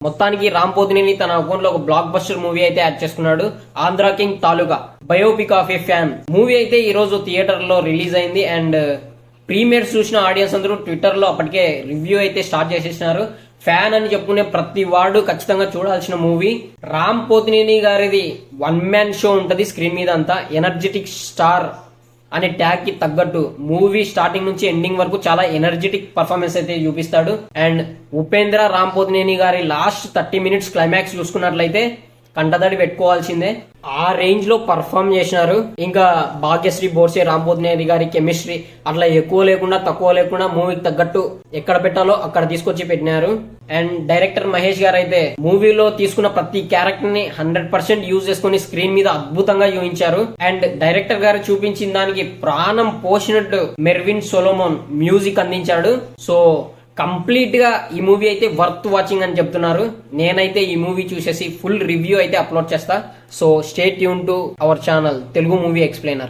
మొత్తానికి రామ్ పోతినేని తన అకౌంట్ లో ఒక బ్లాక్ బస్టర్ మూవీ అయితే యాడ్ చేసుకున్నాడు. Andhra king taluka biopic of A fan movie అయితే ఈ రోజు థియేటర్ లో రిలీజ్ అయింది. అండ్ ప్రీమియర్స్ చూసిన ఆడియన్స్ అందరూ ట్విట్టర్ లో అప్పటికే రివ్యూ అయితే స్టార్ట్ చేసేసినారు. ఫ్యాన్ అని చెప్పుకునే ప్రతి వాడు ఖచ్చితంగా చూడాల్సిన మూవీ. రామ్ పోతినేని గారిది వన్ మ్యాన్ షో ఉంటది స్క్రీన్ మీద అంతా. ఎనర్జెటిక్ స్టార్ అనే ట్యాగ్ కి తగ్గట్టు మూవీ స్టార్టింగ్ నుంచి ఎండింగ్ వరకు చాలా ఎనర్జెటిక్ పర్ఫార్మెన్స్ అయితే చూపిస్తాడు. అండ్ ఉపేంద్ర రామ్ పోతినేని గారి లాస్ట్ 30 minutes క్లైమాక్స్ చూసుకున్నట్లయితే కంటదడి పెట్టుకోవాల్సిందే. ఆ రేంజ్ లో పర్ఫామ్ చేసినారు. ఇంకా భాగ్యశ్రీ బోర్సే రామ్ పోతినేని గారి కెమిస్ట్రీ అట్లా ఎక్కువ లేకుండా తక్కువ లేకుండా మూవీకి తగ్గట్టు ఎక్కడ పెట్టాలో అక్కడ తీసుకొచ్చి పెట్టినారు. అండ్ డైరెక్టర్ మహేష్ గారు అయితే మూవీలో తీసుకున్న ప్రతి క్యారెక్టర్ ని 100% యూజ్ చేసుకుని స్క్రీన్ మీద అద్భుతంగా చూపించారు. అండ్ డైరెక్టర్ గారు చూపించిన దానికి ప్రాణం పోసినట్టు మెర్విన్ సొలోమోన్ మ్యూజిక్ అందించాడు. సో కంప్లీట్ గా ఈ మూవీ అయితే వర్త్ వాచింగ్ అని చెప్తున్నారు. నేనైతే ఈ మూవీ చూసేసి ఫుల్ రివ్యూ అయితే అప్లోడ్ చేస్తా. So stay tune to our channel Telugu movie explainer.